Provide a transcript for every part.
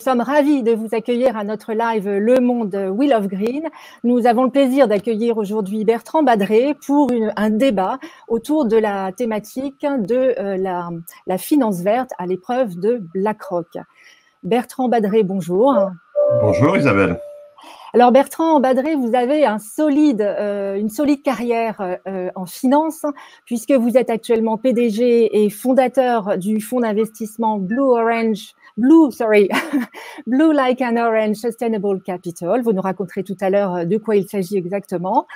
Nous sommes ravis de vous accueillir à notre live Le Monde Wheel of Green. Nous avons le plaisir d'accueillir aujourd'hui Bertrand Badré pour un débat autour de la thématique de la finance verte à l'épreuve de BlackRock. Bertrand Badré, bonjour. Bonjour Isabelle. Alors Bertrand Badré, vous avez une solide carrière en finance puisque vous êtes actuellement PDG et fondateur du fonds d'investissement Blue Like an Orange Sustainable Capital. Vous nous raconterez tout à l'heure de quoi il s'agit exactement.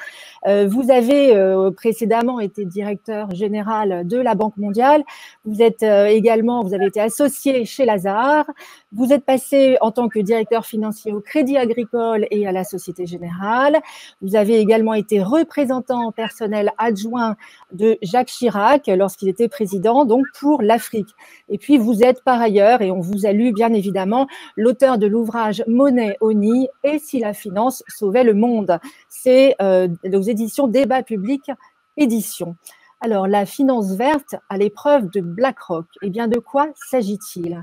Vous avez précédemment été directeur général de la Banque mondiale. Vous avez été associé chez Lazard. Vous êtes passé en tant que directeur financier au Crédit Agricole et à la Société Générale. Vous avez également été représentant personnel adjoint de Jacques Chirac lorsqu'il était président, donc pour l'Afrique. Et puis vous êtes par ailleurs, et on vous a lu bien évidemment, l'auteur de l'ouvrage Money Honey et si la finance sauvait le monde. C'est aux éditions Débat Public Édition. Alors, la finance verte à l'épreuve de BlackRock, eh bien, de quoi s'agit-il ?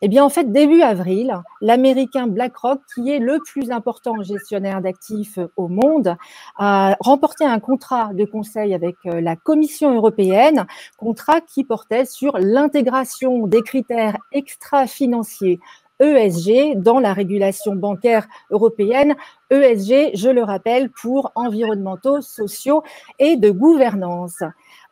Eh bien, en fait, début avril, l'américain BlackRock, qui est le plus important gestionnaire d'actifs au monde, a remporté un contrat de conseil avec la Commission européenne, contrat qui portait sur l'intégration des critères extra-financiers ESG dans la régulation bancaire européenne. ESG, je le rappelle, pour environnementaux, sociaux et de gouvernance.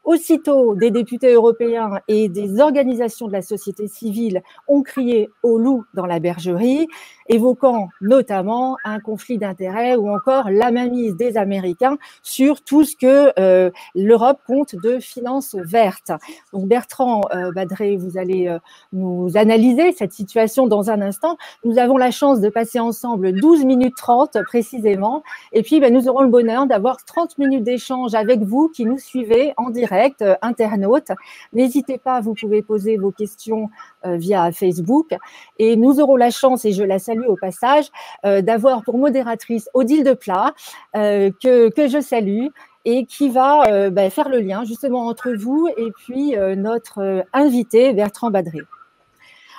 Aussitôt, des députés européens et des organisations de la société civile ont crié au loup dans la bergerie, évoquant notamment un conflit d'intérêts ou encore la mainmise des Américains sur tout ce que l'Europe compte de finances vertes. Donc Bertrand Badré, vous allez nous analyser cette situation dans un instant. Nous avons la chance de passer ensemble 12 minutes 30 précisément, et puis nous aurons le bonheur d'avoir 30 minutes d'échange avec vous qui nous suivez en direct, internautes. N'hésitez pas, vous pouvez poser vos questions via Facebook, et nous aurons la chance, et je la salue au passage, d'avoir pour modératrice Odile Deplat, que je salue, et qui va faire le lien justement entre vous et puis notre invité Bertrand Badré.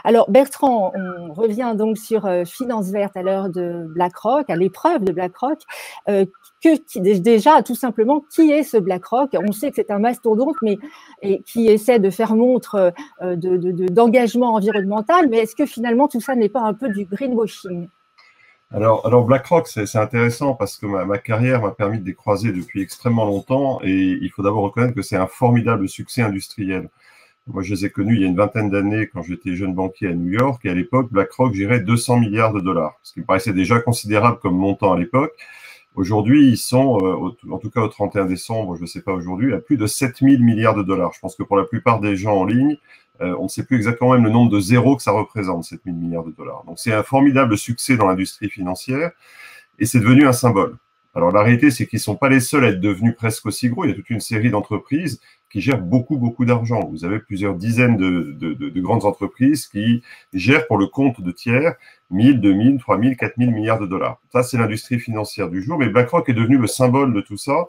Alors Bertrand, on revient donc sur finance verte à l'heure de BlackRock, à l'épreuve de BlackRock. Déjà, tout simplement, qui est ce BlackRock? On sait que c'est un mastodonte, mais qui essaie de faire montre d'engagement environnemental, mais est-ce que finalement tout ça n'est pas un peu du greenwashing? Alors BlackRock, c'est intéressant parce que ma carrière m'a permis de les croiser depuis extrêmement longtemps et il faut d'abord reconnaître que c'est un formidable succès industriel. Moi, je les ai connus il y a une vingtaine d'années quand j'étais jeune banquier à New York et à l'époque, BlackRock gérait 200 milliards de dollars, ce qui me paraissait déjà considérable comme montant à l'époque. Aujourd'hui, ils sont, en tout cas au 31 décembre, je ne sais pas aujourd'hui, à plus de 7000 milliards de dollars. Je pense que pour la plupart des gens en ligne, on ne sait plus exactement même le nombre de zéros que ça représente, 7000 milliards de dollars. Donc c'est un formidable succès dans l'industrie financière et c'est devenu un symbole. Alors la réalité, c'est qu'ils ne sont pas les seuls à être devenus presque aussi gros. Il y a toute une série d'entreprises qui gèrent beaucoup d'argent. Vous avez plusieurs dizaines de grandes entreprises qui gèrent pour le compte de tiers 1000, 2000, 3000, 4000 milliards de dollars. Ça, c'est l'industrie financière du jour. Mais BlackRock est devenu le symbole de tout ça.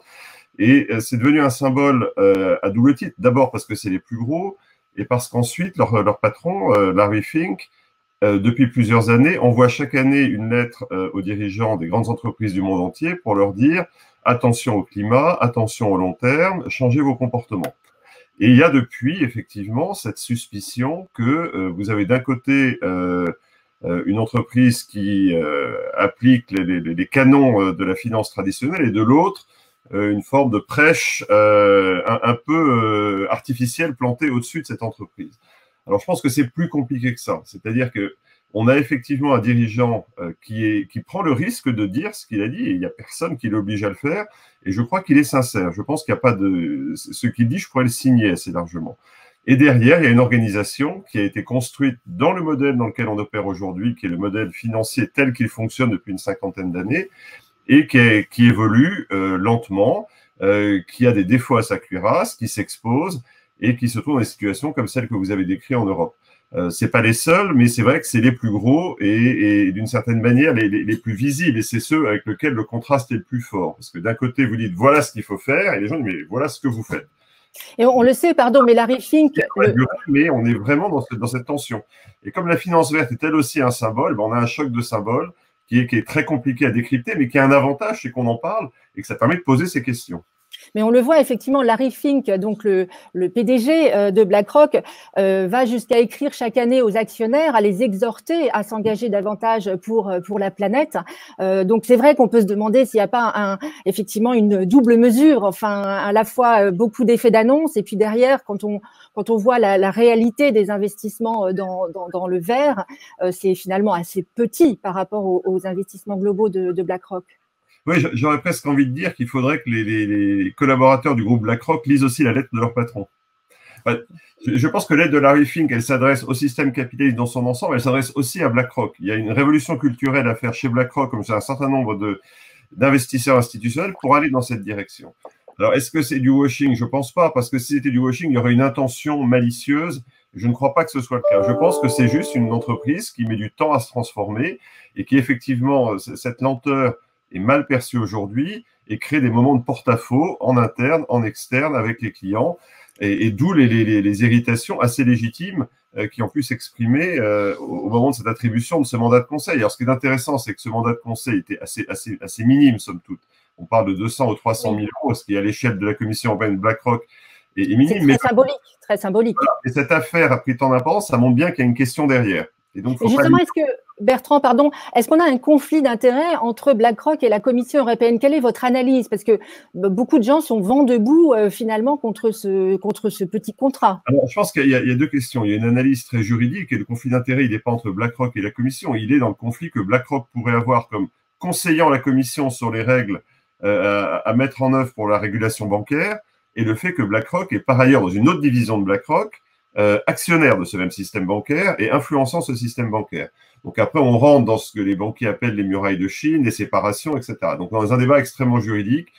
Et c'est devenu un symbole à double titre. D'abord parce que c'est les plus gros et parce qu'ensuite, leur patron, Larry Fink, depuis plusieurs années, envoie chaque année une lettre aux dirigeants des grandes entreprises du monde entier pour leur dire attention au climat, attention au long terme, changez vos comportements. Et il y a depuis, effectivement, cette suspicion que vous avez d'un côté une entreprise qui applique les canons de la finance traditionnelle et de l'autre, une forme de prêche un peu artificielle plantée au-dessus de cette entreprise. Alors, je pense que c'est plus compliqué que ça. C'est-à-dire que on a effectivement un dirigeant qui prend le risque de dire ce qu'il a dit et il n'y a personne qui l'oblige à le faire. Et je crois qu'il est sincère. Je pense qu'il n'y a pas de… Ce qu'il dit, je pourrais le signer assez largement. Et derrière, il y a une organisation qui a été construite dans le modèle dans lequel on opère aujourd'hui, qui est le modèle financier tel qu'il fonctionne depuis une cinquantaine d'années et qui évolue lentement, qui a des défauts à sa cuirasse, qui s'expose et qui se trouvent dans des situations comme celles que vous avez décrites en Europe. C'est pas les seuls, mais c'est vrai que c'est les plus gros et d'une certaine manière les plus visibles. Et c'est ceux avec lesquels le contraste est le plus fort. Parce que d'un côté, vous dites voilà ce qu'il faut faire, et les gens disent mais voilà ce que vous faites. Et on le sait, pardon, mais Larry Fink… Mais on est vraiment dans cette tension. Et comme la finance verte est elle aussi un symbole, ben on a un choc de symboles qui est très compliqué à décrypter, mais qui a un avantage, c'est qu'on en parle et que ça permet de poser ces questions. Mais on le voit effectivement, Larry Fink, donc le PDG de BlackRock, va jusqu'à écrire chaque année aux actionnaires, à les exhorter à s'engager davantage pour la planète. Donc c'est vrai qu'on peut se demander s'il n'y a pas effectivement une double mesure, enfin à la fois beaucoup d'effets d'annonce et puis derrière, quand on voit la réalité des investissements dans le vert, c'est finalement assez petit par rapport aux investissements globaux de BlackRock. Oui, j'aurais presque envie de dire qu'il faudrait que les collaborateurs du groupe BlackRock lisent aussi la lettre de leur patron. Je pense que l'aide de Larry Fink, elle s'adresse au système capitaliste dans son ensemble, elle s'adresse aussi à BlackRock. Il y a une révolution culturelle à faire chez BlackRock, comme chez un certain nombre d'investisseurs institutionnels, pour aller dans cette direction. Alors, est-ce que c'est du washing? Je ne pense pas, parce que si c'était du washing, il y aurait une intention malicieuse. Je ne crois pas que ce soit le cas. Je pense que c'est juste une entreprise qui met du temps à se transformer et qui, effectivement, cette lenteur est mal perçue aujourd'hui et crée des moments de porte-à-faux en interne, en externe, avec les clients, et d'où les irritations assez légitimes qui ont pu s'exprimer au moment de cette attribution de ce mandat de conseil. Alors, ce qui est intéressant, c'est que ce mandat de conseil était assez minime, somme toute. On parle de 200 ou 300 000 euros, ce qui, à l'échelle de la Commission européenne BlackRock, est minime. C'est très symbolique, très symbolique. Voilà. Et cette affaire a pris tant d'importance, ça montre bien qu'il y a une question derrière. Et donc, justement, est-ce que, Bertrand, pardon, est-ce qu'on a un conflit d'intérêts entre BlackRock et la Commission européenne? Quelle est votre analyse? Parce que beaucoup de gens sont vent debout finalement contre ce petit contrat. Alors, je pense qu'il y a deux questions. Il y a une analyse très juridique et le conflit d'intérêts, il n'est pas entre BlackRock et la Commission. Il est dans le conflit que BlackRock pourrait avoir comme conseillant la Commission sur les règles à mettre en œuvre pour la régulation bancaire, et le fait que BlackRock est par ailleurs dans une autre division de BlackRock actionnaire de ce même système bancaire et influençant ce système bancaire. Donc après, on rentre dans ce que les banquiers appellent les murailles de Chine, les séparations, etc. Donc dans un débat extrêmement juridique,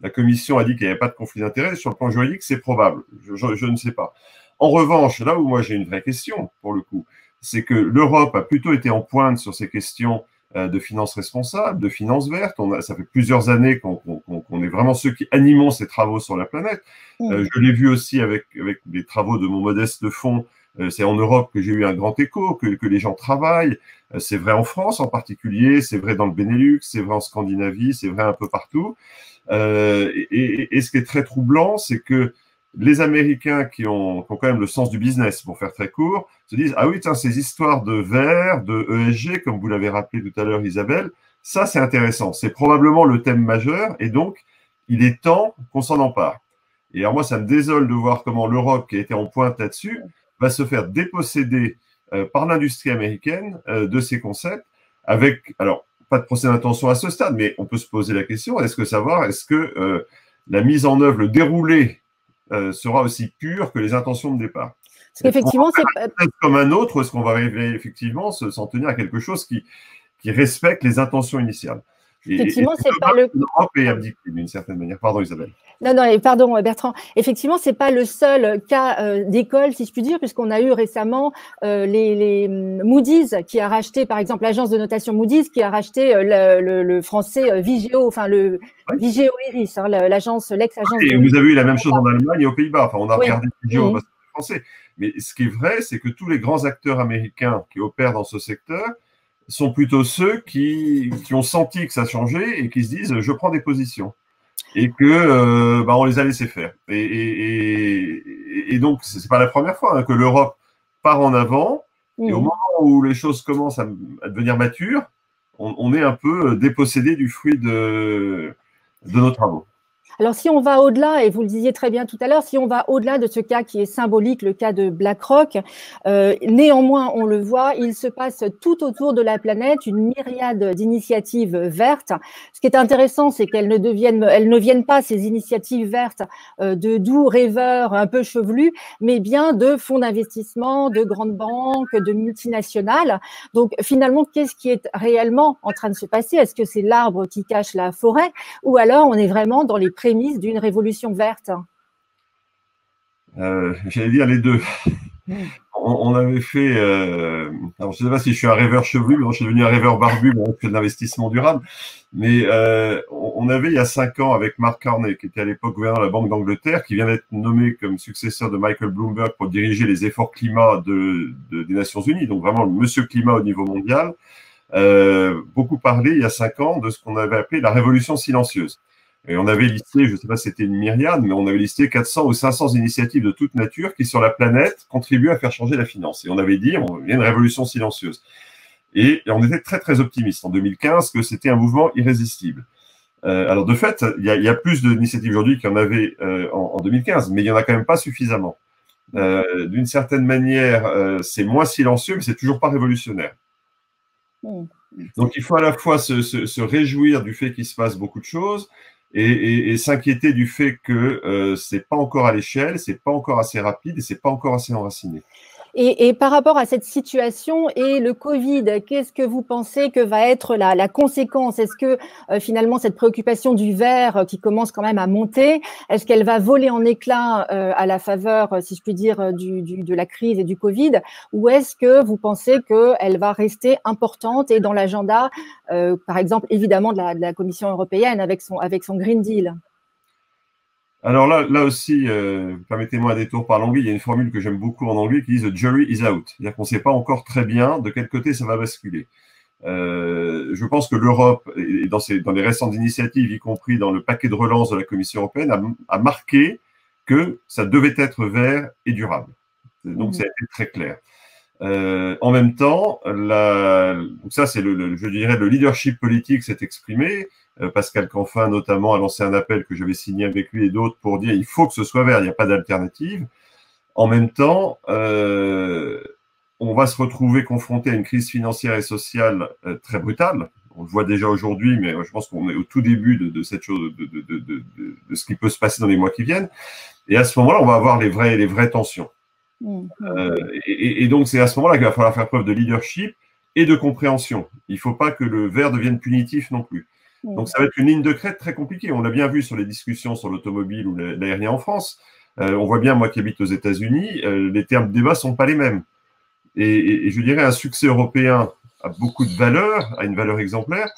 la Commission a dit qu'il n'y avait pas de conflit d'intérêts. Sur le plan juridique, c'est probable. Je ne sais pas. En revanche, là où moi j'ai une vraie question, pour le coup, c'est que l'Europe a plutôt été en pointe sur ces questions de finances responsables, de finances vertes. Ça fait plusieurs années qu'on est vraiment ceux qui animons ces travaux sur la planète. Je l'ai vu aussi avec les travaux de mon modeste fonds. C'est en Europe que j'ai eu un grand écho, que les gens travaillent. C'est vrai en France en particulier, c'est vrai dans le Benelux, c'est vrai en Scandinavie, c'est vrai un peu partout. Et ce qui est très troublant, c'est que les Américains qui ont quand même le sens du business, pour faire très court, se disent « Ah oui, tiens, ces histoires de verre, de ESG, comme vous l'avez rappelé tout à l'heure, Isabelle, ça, c'est intéressant. C'est probablement le thème majeur et donc, il est temps qu'on s'en empare. » Et alors moi, ça me désole de voir comment l'Europe, qui a été en pointe là-dessus, va se faire déposséder par l'industrie américaine de ces concepts avec, alors, pas de procès d'intention à ce stade, mais on peut se poser la question, est-ce que la mise en œuvre, le déroulé sera aussi pur que les intentions de départ? Effectivement, c'est comme un autre, est-ce qu'on va arriver effectivement s'en tenir à quelque chose qui respecte les intentions initiales? Effectivement, c'est pas le… L'Europe est abdiquée d'une certaine manière. Pardon, Isabelle. Non, pardon, Bertrand. Effectivement, c'est pas le seul cas d'école, si je puis dire, puisqu'on a eu récemment les Moody's qui a racheté, par exemple, l'agence de notation Moody's qui a racheté le français Vigeo, enfin le Vigeo Iris, hein, l'ex-agence. Et vous avez eu la même chose en Allemagne et aux Pays-Bas. Enfin, on a regardé Vigeo parce que c'est français. Mais ce qui est vrai, c'est que tous les grands acteurs américains qui opèrent dans ce secteur sont plutôt ceux qui ont senti que ça changeait et qui se disent je prends des positions et que on les a laissés faire. Et donc c'est pas la première fois que l'Europe part en avant et au moment où les choses commencent à devenir matures, on est un peu dépossédé du fruit de nos travaux. Alors, si on va au-delà, et vous le disiez très bien tout à l'heure, si on va au-delà de ce cas qui est symbolique, le cas de BlackRock, néanmoins, on le voit, il se passe tout autour de la planète une myriade d'initiatives vertes. Ce qui est intéressant, c'est qu'elles ne viennent pas, ces initiatives vertes, de doux rêveurs un peu chevelus, mais bien de fonds d'investissement, de grandes banques, de multinationales. Donc, finalement, qu'est-ce qui est réellement en train de se passer? Est-ce que c'est l'arbre qui cache la forêt, ou alors on est vraiment dans les prémices d'une révolution verte? J'allais dire les deux. on avait fait, alors je ne sais pas si je suis un rêveur chevelu, mais je suis devenu un rêveur barbu, mais on fait de l'investissement durable. Mais on avait il y a 5 ans avec Mark Carney, qui était à l'époque gouverneur de la Banque d'Angleterre, qui vient d'être nommé comme successeur de Michael Bloomberg pour diriger les efforts climat des Nations Unies, donc vraiment le monsieur climat au niveau mondial. Beaucoup parlé il y a 5 ans de ce qu'on avait appelé la révolution silencieuse. Et on avait listé, je ne sais pas si c'était une myriade, mais on avait listé 400 ou 500 initiatives de toute nature qui, sur la planète, contribuent à faire changer la finance. Et on avait dit, il y a une révolution silencieuse. Et on était très, très optimiste en 2015 que c'était un mouvement irrésistible. Alors, de fait, il y a plus d'initiatives aujourd'hui qu'il y en avait en 2015, mais il n'y en a quand même pas suffisamment. D'une certaine manière, c'est moins silencieux, mais c'est toujours pas révolutionnaire. Donc, il faut à la fois se réjouir du fait qu'il se passe beaucoup de choses et s'inquiéter du fait que c'est pas encore à l'échelle, c'est pas encore assez rapide et c'est pas encore assez enraciné. Et par rapport à cette situation et le Covid, qu'est-ce que vous pensez que va être la conséquence? Est-ce que finalement cette préoccupation du vert qui commence quand même à monter, est-ce qu'elle va voler en éclats à la faveur, si je puis dire, de la crise et du Covid, ou est-ce que vous pensez qu'elle va rester importante et dans l'agenda, par exemple, évidemment, de la Commission européenne avec son Green Deal? Alors là aussi, permettez-moi un détour par l'anglais. Il y a une formule que j'aime beaucoup en anglais qui dit « the jury is out ». C'est-à-dire qu'on ne sait pas encore très bien de quel côté ça va basculer. Je pense que l'Europe, et dans les récentes initiatives, y compris dans le paquet de relance de la Commission européenne, a marqué que ça devait être vert et durable. Donc, ça a été très clair. En même temps, donc ça, c'est je dirais, le leadership politique s'est exprimé. Pascal Canfin, notamment, a lancé un appel que j'avais signé avec lui et d'autres pour dire il faut que ce soit vert, il n'y a pas d'alternative. En même temps, on va se retrouver confronté à une crise financière et sociale très brutale. On le voit déjà aujourd'hui, mais je pense qu'on est au tout début de cette chose, de ce qui peut se passer dans les mois qui viennent. Et à ce moment-là, on va avoir les vraies tensions. Et donc, c'est à ce moment-là qu'il va falloir faire preuve de leadership et de compréhension. Il ne faut pas que le vert devienne punitif non plus. Donc, ça va être une ligne de crête très compliquée. On l'a bien vu sur les discussions sur l'automobile ou l'aérien en France. On voit bien, moi qui habite aux États-Unis, les termes de débat ne sont pas les mêmes. Et je dirais un succès européen a beaucoup de valeur, a une valeur exemplaire,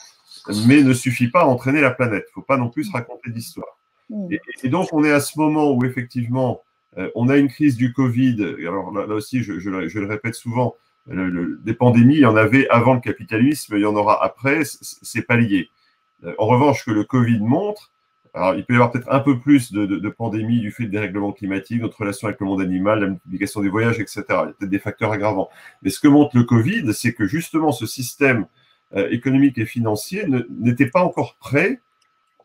mais ne suffit pas à entraîner la planète. Il ne faut pas non plus se raconter d'histoire. Et donc, on est à ce moment où, effectivement, on a une crise du Covid. Alors là aussi, je le répète souvent, des pandémies, il y en avait avant le capitalisme, il y en aura après, c'est pas lié. En revanche, que le Covid montre, alors il peut y avoir peut-être un peu plus de pandémies du fait des dérèglements climatiques, notre relation avec le monde animal, la multiplication des voyages, etc. Il y a peut-être des facteurs aggravants. Mais ce que montre le Covid, c'est que justement ce système économique et financier n'était pas encore prêt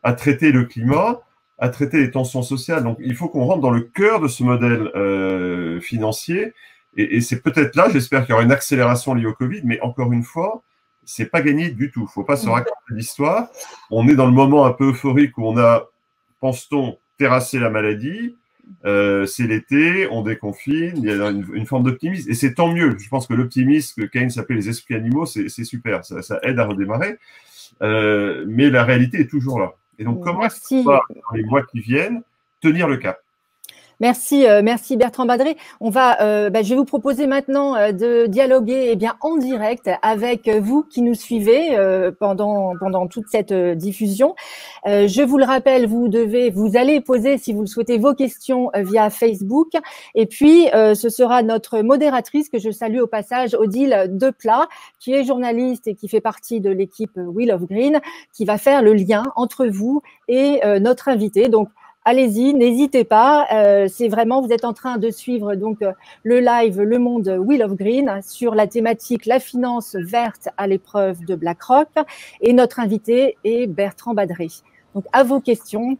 à traiter le climat, à traiter les tensions sociales. Donc, il faut qu'on rentre dans le cœur de ce modèle financier. Et c'est peut-être là, j'espère qu'il y aura une accélération liée au Covid, mais encore une fois, c'est pas gagné du tout. Il ne faut pas se raconter l'histoire. On est dans le moment un peu euphorique où on a, pense-t-on, terrassé la maladie. C'est l'été, on déconfine, il y a une forme d'optimisme. Et c'est tant mieux. Je pense que l'optimisme, que Keynes appelait les esprits animaux, c'est super. Ça aide à redémarrer. Mais la réalité est toujours là. Et donc, comment est-ce qu'on va, dans les mois qui viennent, tenir le cap? Merci Bertrand Badré. Je vais vous proposer maintenant de dialoguer en direct avec vous qui nous suivez pendant toute cette diffusion. Je vous le rappelle, vous allez poser, si vous le souhaitez, vos questions via Facebook. Et puis, ce sera notre modératrice que je salue au passage, Odile Deplat, qui est journaliste et qui fait partie de l'équipe Wheel of Green, qui va faire le lien entre vous et notre invité. Donc, allez-y, n'hésitez pas. C'est vraiment, vous êtes en train de suivre donc le live Le Monde Wheel of Green sur la thématique la finance verte à l'épreuve de BlackRock. Et notre invité est Bertrand Badré. Donc, à vos questions.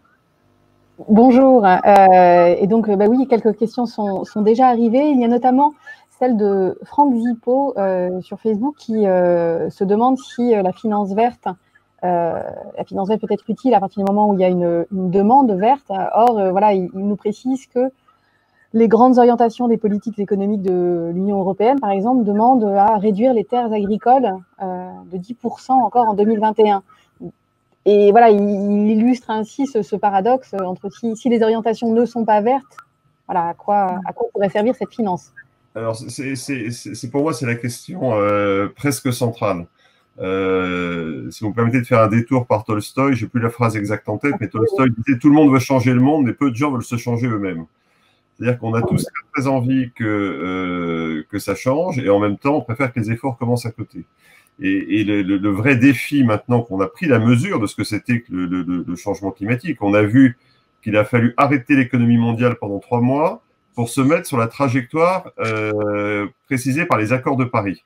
Bonjour. Et donc, oui, quelques questions sont déjà arrivées. Il y a notamment celle de Franck Zippo sur Facebook qui se demande si la finance verte peut être utile à partir du moment où il y a une demande verte. Or, il nous précise que les grandes orientations des politiques économiques de l'Union européenne, par exemple, demandent à réduire les terres agricoles de 10% encore en 2021. Et voilà, il illustre ainsi ce paradoxe entre si les orientations ne sont pas vertes, voilà, à quoi pourrait servir cette finance. Alors, pour moi, c'est la question presque centrale. Si vous me permettez de faire un détour par Tolstoï, j'ai plus la phrase exacte en tête, mais Tolstoï disait « Tout le monde veut changer le monde, mais peu de gens veulent se changer eux-mêmes ». C'est-à-dire qu'on a tous très envie que ça change, et en même temps, on préfère que les efforts commencent à côté. Et le vrai défi, maintenant qu'on a pris la mesure de ce que c'était que le changement climatique, on a vu qu'il a fallu arrêter l'économie mondiale pendant 3 mois pour se mettre sur la trajectoire précisée par les accords de Paris.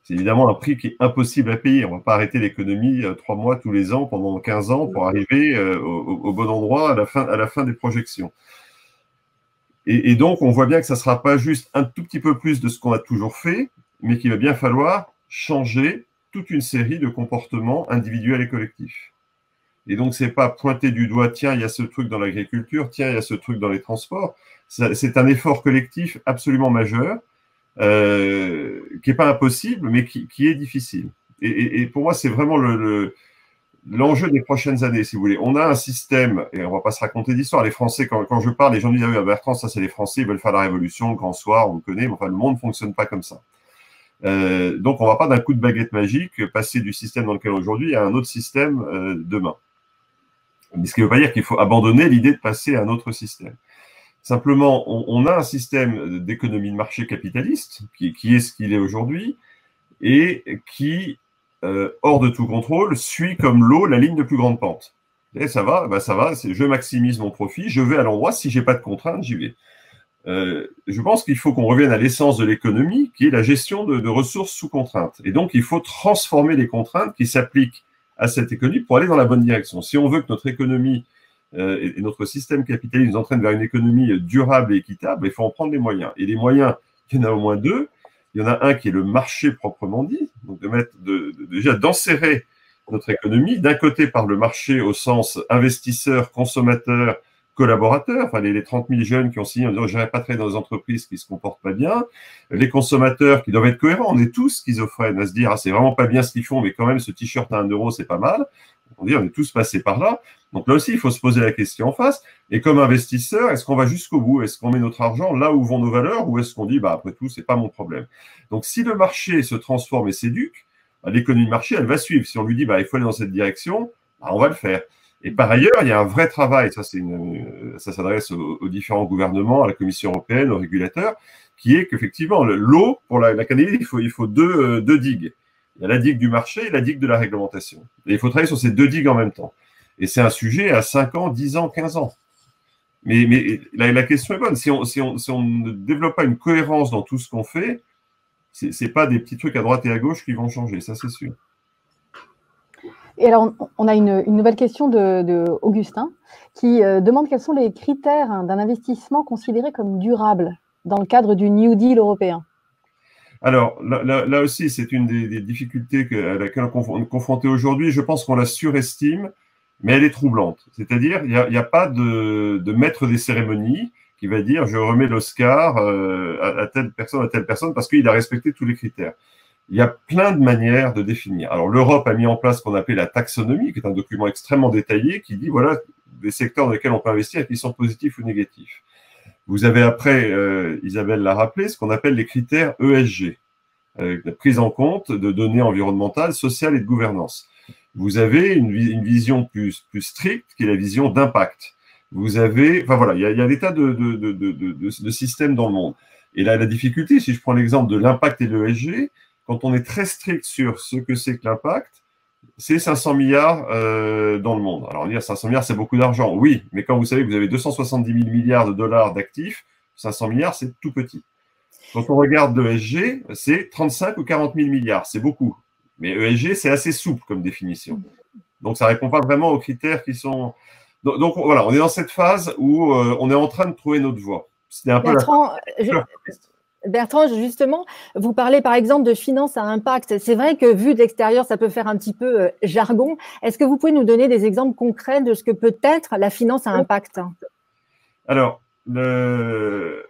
C'est évidemment un prix qui est impossible à payer. On ne va pas arrêter l'économie 3 mois tous les ans pendant 15 ans pour arriver au bon endroit à la fin des projections. Et donc, on voit bien que ça ne sera pas juste un tout petit peu plus de ce qu'on a toujours fait, mais qu'il va bien falloir changer toute une série de comportements individuels et collectifs. Et donc, ce n'est pas pointer du doigt, tiens, il y a ce truc dans l'agriculture, tiens, il y a ce truc dans les transports. C'est un effort collectif absolument majeur, qui n'est pas impossible, mais qui est difficile. Et pour moi, c'est vraiment l'enjeu des prochaines années, si vous voulez. On a un système, et on ne va pas se raconter d'histoire. Les Français, quand je parle, les gens disent « Ah oui, Bertrand, ça c'est les Français, ils veulent faire la révolution, le grand soir, on le connaît, mais enfin, le monde ne fonctionne pas comme ça. » Donc, on ne va pas d'un coup de baguette magique passer du système dans lequel aujourd'hui à un autre système demain. Mais ce qui ne veut pas dire qu'il faut abandonner l'idée de passer à un autre système. Simplement, on a un système d'économie de marché capitaliste qui est ce qu'il est aujourd'hui et qui, hors de tout contrôle, suit comme l'eau la ligne de plus grande pente. Et ça va, je maximise mon profit, je vais à l'endroit, si je n'ai pas de contraintes, j'y vais. Je pense qu'il faut qu'on revienne à l'essence de l'économie, qui est la gestion de ressources sous contrainte. Et donc, il faut transformer les contraintes qui s'appliquent à cette économie pour aller dans la bonne direction. Si on veut que notre économie et notre système capitaliste nous entraîne vers une économie durable et équitable, il faut en prendre les moyens. Et les moyens, il y en a au moins 2. Il y en a un qui est le marché proprement dit, donc déjà d'enserrer notre économie, d'un côté par le marché au sens investisseur, consommateur, collaborateurs, enfin les 30 000 jeunes qui ont signé en disant « je n'irai pas travailler dans des entreprises qui ne se comportent pas bien », les consommateurs qui doivent être cohérents, on est tous schizophrènes à se dire « ah, c'est vraiment pas bien ce qu'ils font, mais quand même ce t-shirt à 1 €, c'est pas mal ». On est tous passés par là. Donc là aussi, il faut se poser la question en face. Et comme investisseur, est-ce qu'on va jusqu'au bout? Est-ce qu'on met notre argent là où vont nos valeurs? Ou est-ce qu'on dit, bah, après tout, c'est pas mon problème? Donc si le marché se transforme et s'éduque, bah, l'économie de marché, elle va suivre. Si on lui dit, bah, il faut aller dans cette direction, bah, on va le faire. Et par ailleurs, il y a un vrai travail, ça s'adresse aux différents gouvernements, à la Commission européenne, aux régulateurs, qui est qu'effectivement, l'eau, pour la canaliser, il faut deux digues. Il y a la digue du marché et la digue de la réglementation. Et il faut travailler sur ces 2 digues en même temps. Et c'est un sujet à 5 ans, 10 ans, 15 ans. Mais la question est bonne. Si on ne développe pas une cohérence dans tout ce qu'on fait, c'est pas des petits trucs à droite et à gauche qui vont changer, ça c'est sûr. Et alors, on a une nouvelle question de Augustin qui demande quels sont les critères d'un investissement considéré comme durable dans le cadre du New Deal européen. Alors, là aussi, c'est une des difficultés à laquelle on est confronté aujourd'hui. Je pense qu'on la surestime, mais elle est troublante. C'est-à-dire, il n'y a pas de maître des cérémonies qui va dire « je remets l'Oscar à telle personne parce qu'il a respecté tous les critères ». Il y a plein de manières de définir. Alors, l'Europe a mis en place ce qu'on appelle la taxonomie, qui est un document extrêmement détaillé qui dit, voilà, des secteurs dans lesquels on peut investir et qui sont positifs ou négatifs. Vous avez après, Isabelle l'a rappelé, ce qu'on appelle les critères ESG, la prise en compte de données environnementales, sociales et de gouvernance. Vous avez une vision plus stricte, qui est la vision d'impact. Vous avez, enfin voilà, il y a des tas de systèmes dans le monde. Et là, la difficulté, si je prends l'exemple de l'impact et l'ESG, quand on est très strict sur ce que c'est que l'impact, c'est 500 milliards dans le monde. Alors, on dit 500 milliards, c'est beaucoup d'argent. Oui, mais quand vous savez que vous avez 270 000 milliards de dollars d'actifs, 500 milliards, c'est tout petit. Quand on regarde l'ESG, c'est 35 ou 40 000 milliards. C'est beaucoup. Mais ESG, c'est assez souple comme définition. Donc, ça ne répond pas vraiment aux critères qui sont… Donc, voilà, on est dans cette phase où on est en train de trouver notre voie. C'était un peu Bertrand, justement, vous parlez par exemple de finance à impact. C'est vrai que vu de l'extérieur, ça peut faire un petit peu jargon. Est-ce que vous pouvez nous donner des exemples concrets de ce que peut être la finance à impact? Alors, là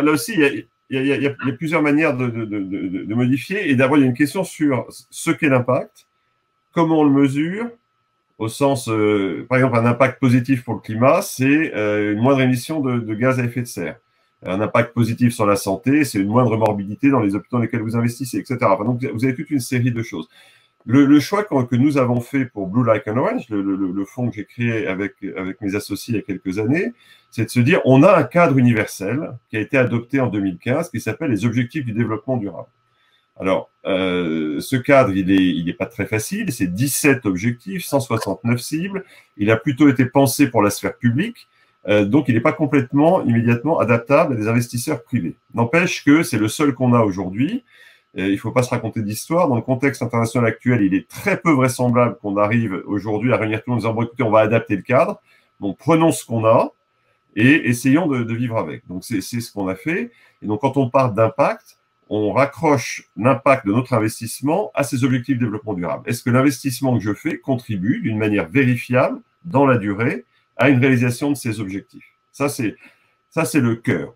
aussi, il y a plusieurs manières de modifier. Et d'abord, il y a une question sur ce qu'est l'impact, comment on le mesure, au sens, par exemple, un impact positif pour le climat, c'est une moindre émission de gaz à effet de serre. un impact positif sur la santé, c'est une moindre morbidité dans les hôpitaux dans lesquels vous investissez, etc. Enfin, donc, vous avez toute une série de choses. Le choix que nous avons fait pour Blue Like an Orange, le fonds que j'ai créé avec mes associés il y a quelques années, c'est de se dire, on a un cadre universel qui a été adopté en 2015 qui s'appelle les Objectifs du développement durable. Alors, ce cadre, il est pas très facile, c'est 17 objectifs, 169 cibles, il a plutôt été pensé pour la sphère publique, donc il n'est pas complètement, immédiatement adaptable à des investisseurs privés. N'empêche que c'est le seul qu'on a aujourd'hui. Il ne faut pas se raconter d'histoire. Dans le contexte international actuel, il est très peu vraisemblable qu'on arrive aujourd'hui à réunir tout le monde en disant, bon, écoutez, on va adapter le cadre. Donc, prenons ce qu'on a et essayons de vivre avec. Donc, c'est ce qu'on a fait. Et donc, quand on parle d'impact, on raccroche l'impact de notre investissement à ces objectifs de développement durable. Est-ce que l'investissement que je fais contribue d'une manière vérifiable, dans la durée, à une réalisation de ces objectifs? Ça, c'est le cœur.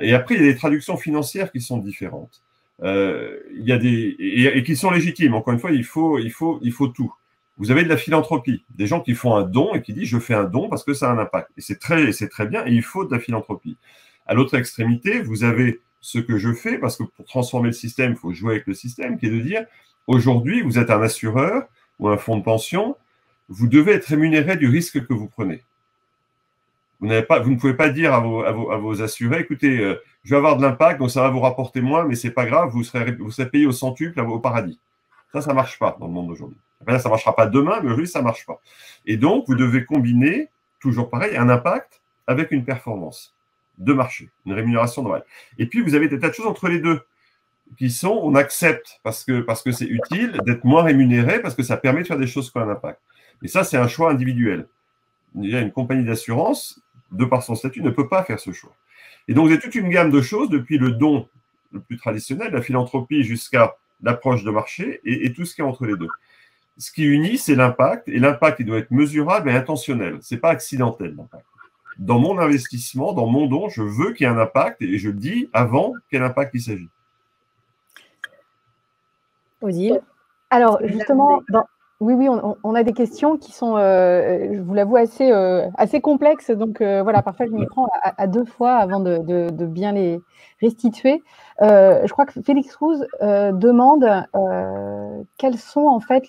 Et après, il y a des traductions financières qui sont différentes. Il y a et qui sont légitimes. Encore une fois, il faut tout. Vous avez de la philanthropie, des gens qui font un don et qui disent je fais un don parce que ça a un impact. Et c'est très bien. Et il faut de la philanthropie. À l'autre extrémité, vous avez ce que je fais parce que pour transformer le système, il faut jouer avec le système, qui est de dire aujourd'hui, vous êtes un assureur ou un fonds de pension, vous devez être rémunéré du risque que vous prenez. Vous ne pouvez pas dire à vos assurés, écoutez, je vais avoir de l'impact, donc ça va vous rapporter moins, mais c'est pas grave, vous serez payé au centuple au paradis. Ça marche pas dans le monde d'aujourd'hui. Là, ça marchera pas demain, mais aujourd'hui, ça marche pas. Et donc, vous devez combiner, toujours pareil, un impact avec une performance de marché, une rémunération normale. Et puis, vous avez des tas de choses entre les deux qui sont, on accepte parce que c'est utile d'être moins rémunéré parce que ça permet de faire des choses qui ont un impact. Et ça, c'est un choix individuel. Il y a une compagnie d'assurance, de par son statut, ne peut pas faire ce choix. Et donc, vous avez toute une gamme de choses, depuis le don le plus traditionnel, la philanthropie, jusqu'à l'approche de marché et tout ce qui est entre les deux. Ce qui unit, c'est l'impact, et l'impact, il doit être mesurable et intentionnel. Ce n'est pas accidentel, l'impact. Dans mon investissement, dans mon don, je veux qu'il y ait un impact, et je dis avant quel impact il s'agit. Odile? Alors, justement, oui, on a des questions qui sont, je vous l'avoue, assez complexes. Donc, voilà, parfois, je m'y prends à deux fois avant de bien les restituer. Je crois que Félix Rouz demande quels sont, en fait,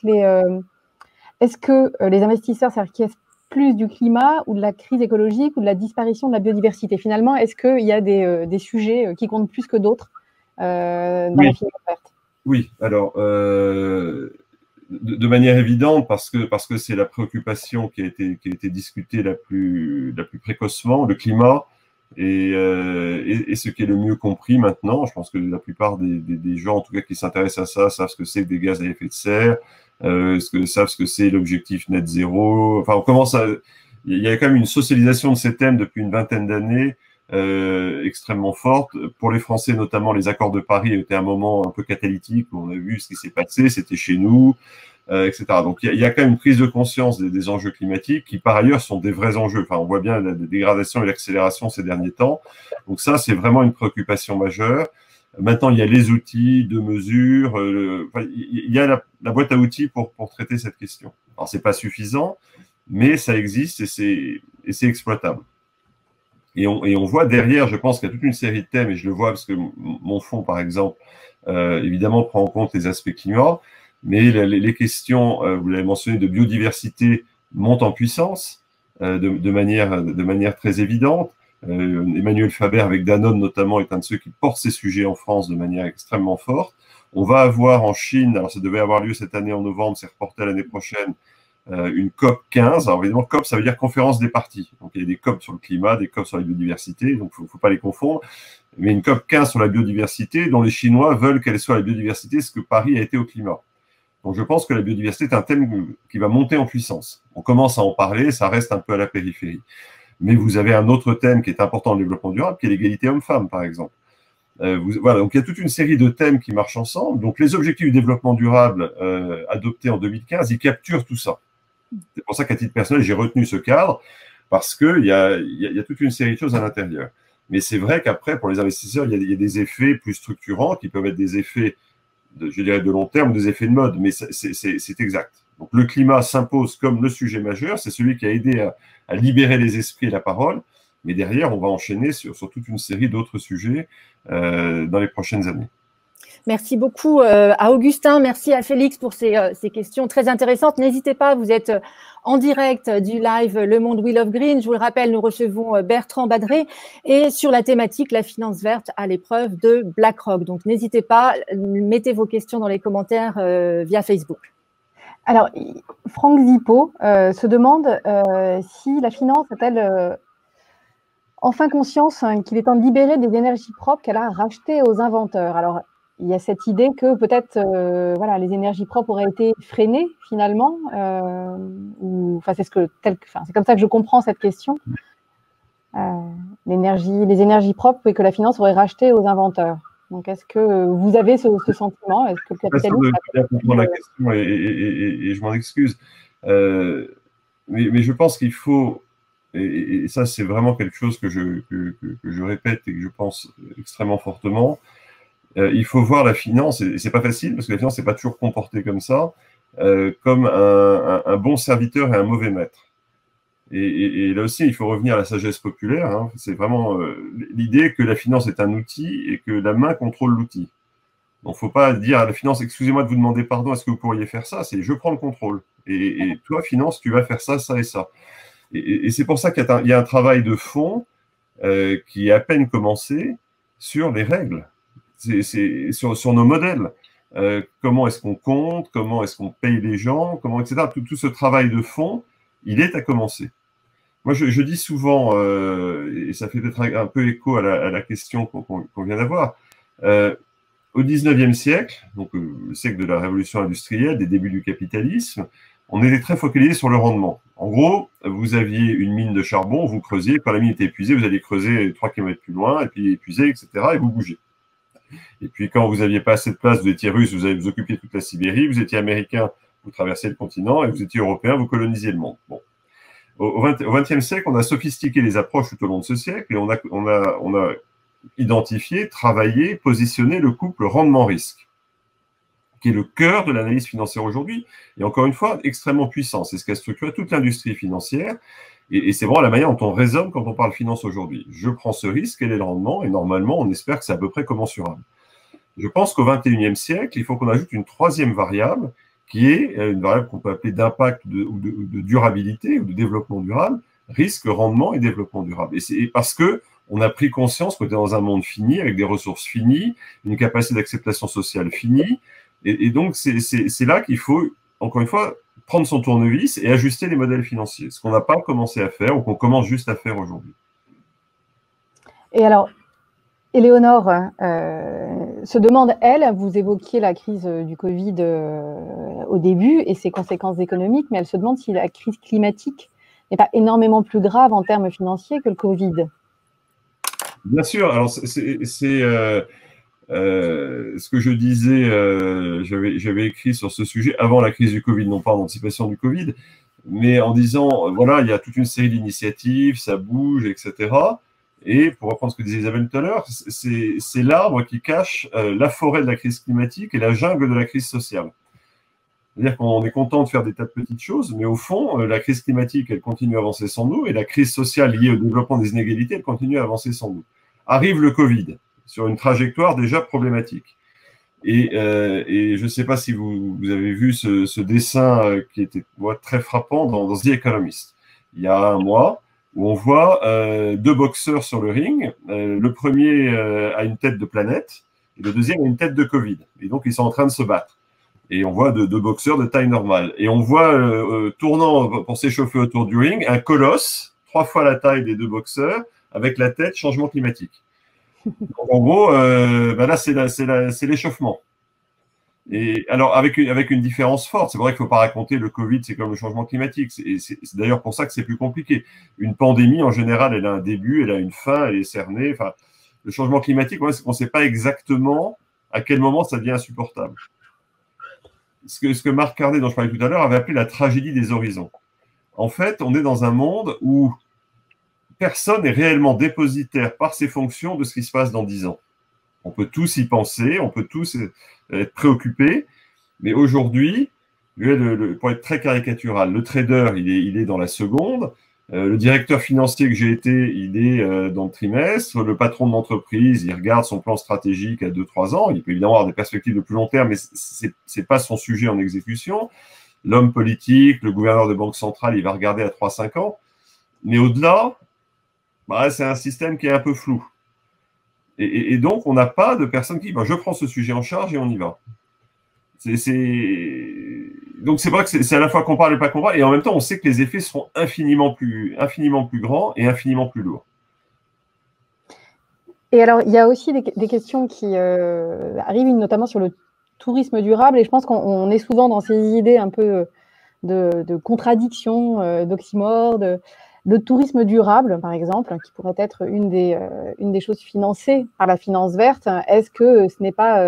est-ce que les investisseurs s'inquiètent plus du climat ou de la crise écologique ou de la disparition de la biodiversité? Finalement, est-ce qu'il y a des sujets qui comptent plus que d'autres dans la filière verte? Oui, alors... de manière évidente, parce que c'est la préoccupation qui a été discutée la plus précocement, le climat, et ce qui est le mieux compris maintenant. Je pense que la plupart des gens, en tout cas, qui s'intéressent à ça, savent ce que c'est que des gaz à effet de serre, savent ce que c'est l'objectif net zéro. Enfin, il y a quand même une socialisation de ces thèmes depuis une vingtaine d'années, extrêmement forte. Pour les Français, notamment, les accords de Paris étaient un moment un peu catalytique où on a vu ce qui s'est passé, c'était chez nous, etc. Donc, il y a quand même une prise de conscience des enjeux climatiques qui, par ailleurs, sont des vrais enjeux. Enfin, on voit bien la dégradation et l'accélération ces derniers temps. Donc ça, c'est vraiment une préoccupation majeure. Maintenant, il y a les outils de mesure, il y a la boîte à outils pour traiter cette question. Alors, c'est pas suffisant, mais ça existe et c'est exploitable. Et on voit derrière, je pense qu'il y a toute une série de thèmes, et je le vois parce que mon fonds, par exemple, évidemment, prend en compte les aspects climat, mais les questions, vous l'avez mentionné, de biodiversité montent en puissance de manière très évidente. Emmanuel Faber, avec Danone notamment, est un de ceux qui portent ces sujets en France de manière extrêmement forte. On va avoir en Chine, alors ça devait avoir lieu cette année en novembre, c'est reporté à l'année prochaine, une COP 15. Alors évidemment, COP, ça veut dire conférence des parties. Donc il y a des COP sur le climat, des COP sur la biodiversité, donc il ne faut pas les confondre. Mais une COP 15 sur la biodiversité, dont les Chinois veulent qu'elle soit la biodiversité, ce que Paris a été au climat. Donc je pense que la biodiversité est un thème qui va monter en puissance. On commence à en parler, ça reste un peu à la périphérie. Mais vous avez un autre thème qui est important dans le développement durable, qui est l'égalité homme-femme, par exemple. Voilà, donc il y a toute une série de thèmes qui marchent ensemble. Donc les objectifs du développement durable adoptés en 2015, ils capturent tout ça. C'est pour ça qu'à titre personnel, j'ai retenu ce cadre, parce qu'il y a toute une série de choses à l'intérieur. Mais c'est vrai qu'après, pour les investisseurs, il y a des effets plus structurants qui peuvent être des effets, je dirais, de long terme, des effets de mode, mais c'est exact. Donc le climat s'impose comme le sujet majeur, c'est celui qui a aidé à libérer les esprits et la parole. Mais derrière, on va enchaîner sur toute une série d'autres sujets dans les prochaines années. Merci beaucoup à Augustin, merci à Félix pour ces questions très intéressantes. N'hésitez pas, vous êtes en direct du live Le Monde We Love Green. Je vous le rappelle, nous recevons Bertrand Badré et sur la thématique la finance verte à l'épreuve de BlackRock. Donc n'hésitez pas, mettez vos questions dans les commentaires via Facebook. Alors, Franck Zippo se demande si la finance a-t-elle enfin conscience qu'il est temps de libérer des énergies propres qu'elle a rachetées aux inventeurs. Alors, il y a cette idée que peut-être voilà, les énergies propres auraient été freinées finalement. C'est comme ça que je comprends cette question. Les énergies propres et que la finance aurait racheté aux inventeurs. Donc, est-ce que vous avez ce sentiment? Est-ce que le capitalisme bien comprendre la question et je m'en excuse. Mais je pense qu'il faut, et ça c'est vraiment quelque chose que je répète et que je pense extrêmement fortement, il faut voir la finance, et c'est pas facile parce que la finance n'est pas toujours comportée comme ça, comme un bon serviteur et un mauvais maître. Et là aussi, il faut revenir à la sagesse populaire. Hein. C'est vraiment l'idée que la finance est un outil et que la main contrôle l'outil. Donc, faut pas dire à la finance, excusez-moi de vous demander pardon, est-ce que vous pourriez faire ça? C'est je prends le contrôle. Et toi, finance, tu vas faire ça, ça et ça. Et c'est pour ça qu'il y a un travail de fond qui est à peine commencé sur les règles, sur nos modèles. Comment est-ce qu'on compte? Comment est-ce qu'on paye les gens? Comment, etc. Tout ce travail de fond, il est à commencer. Moi, je dis souvent, et ça fait peut-être un peu écho à la question qu'on vient d'avoir, au 19e siècle, donc le siècle de la révolution industrielle, des débuts du capitalisme, on était très focalisé sur le rendement. En gros, vous aviez une mine de charbon, vous creusiez, quand la mine était épuisée, vous alliez creuser 3 km plus loin, et puis épuisé, etc., et vous bougez. Et puis quand vous n'aviez pas assez de place, vous étiez russe, vous allez vous occuper de toute la Sibérie, vous étiez américain, vous traversiez le continent, et vous étiez européen, vous colonisiez le monde. Bon. Au XXe siècle, on a sophistiqué les approches tout au long de ce siècle, et on a identifié, travaillé, positionné le couple rendement-risque, qui est le cœur de l'analyse financière aujourd'hui, et encore une fois, extrêmement puissant. C'est ce qui a structuré toute l'industrie financière, et c'est vraiment la manière dont on raisonne quand on parle finance aujourd'hui. Je prends ce risque, quel est le rendement, et normalement, on espère que c'est à peu près commensurable. Je pense qu'au XXIe siècle, il faut qu'on ajoute une troisième variable, qui est une variable qu'on peut appeler d'impact ou de durabilité, ou de développement durable, risque, rendement et développement durable. Et c'est parce que on a pris conscience qu'on était dans un monde fini, avec des ressources finies, une capacité d'acceptation sociale finie, et donc c'est là qu'il faut, encore une fois, prendre son tournevis et ajuster les modèles financiers, ce qu'on n'a pas commencé à faire ou qu'on commence juste à faire aujourd'hui. Et alors, Éléonore se demande, elle, vous évoquiez la crise du Covid au début et ses conséquences économiques, mais elle se demande si la crise climatique n'est pas énormément plus grave en termes financiers que le Covid. Bien sûr, alors c'est ce que je disais, j'avais écrit sur ce sujet avant la crise du Covid, non pas en anticipation du Covid, mais en disant, voilà, il y a toute une série d'initiatives, ça bouge, etc. Et pour reprendre ce que disait Isabelle tout à l'heure, c'est l'arbre qui cache la forêt de la crise climatique et la jungle de la crise sociale. C'est-à-dire qu'on est content de faire des tas de petites choses, mais au fond, la crise climatique, elle continue à avancer sans nous, et la crise sociale liée au développement des inégalités, elle continue à avancer sans nous. Arrive le Covid, sur une trajectoire déjà problématique. Et je ne sais pas si vous avez vu ce dessin qui était très frappant dans The Economist, il y a un mois, où on voit deux boxeurs sur le ring. Le premier a une tête de planète, et le deuxième a une tête de Covid. Et donc, ils sont en train de se battre. Et on voit deux boxeurs de taille normale. Et on voit, tournant pour s'échauffer autour du ring, un colosse, 3 fois la taille des deux boxeurs, avec la tête changement climatique. Donc, en gros, là, c'est l'échauffement. Et alors, avec une différence forte, c'est vrai qu'il ne faut pas raconter le Covid, c'est comme le changement climatique. C'est d'ailleurs pour ça que c'est plus compliqué. Une pandémie, en général, elle a un début, elle a une fin, elle est cernée. Enfin, le changement climatique, c'est qu'on ne sait pas exactement à quel moment ça devient insupportable. Ce que Marc Carnet, dont je parlais tout à l'heure, avait appelé la tragédie des horizons. En fait, on est dans un monde où personne n'est réellement dépositaire par ses fonctions de ce qui se passe dans 10 ans. On peut tous y penser, on peut tous être préoccupés, mais aujourd'hui, pour être très caricatural, le trader, il est dans la seconde, Le directeur financier que j'ai été, il est dans le trimestre. Le patron de l'entreprise, il regarde son plan stratégique à 2-3 ans. Il peut évidemment avoir des perspectives de plus long terme, mais c'est pas son sujet en exécution. L'homme politique, le gouverneur de banque centrale, il va regarder à 3-5 ans. Mais au-delà, bah, c'est un système qui est un peu flou. Et donc, on n'a pas de personne qui dit bah, je prends ce sujet en charge et on y va. Donc, c'est vrai que c'est à la fois qu'on parle et pas qu'on parle. Et en même temps, on sait que les effets seront infiniment plus grands et infiniment plus lourds. Et alors, il y a aussi des questions qui arrivent, notamment sur le tourisme durable. Et je pense qu'on est souvent dans ces idées un peu de contradiction, d'oxymore, de tourisme durable, par exemple, qui pourrait être une des choses financées par la finance verte. Est-ce que ce n'est pas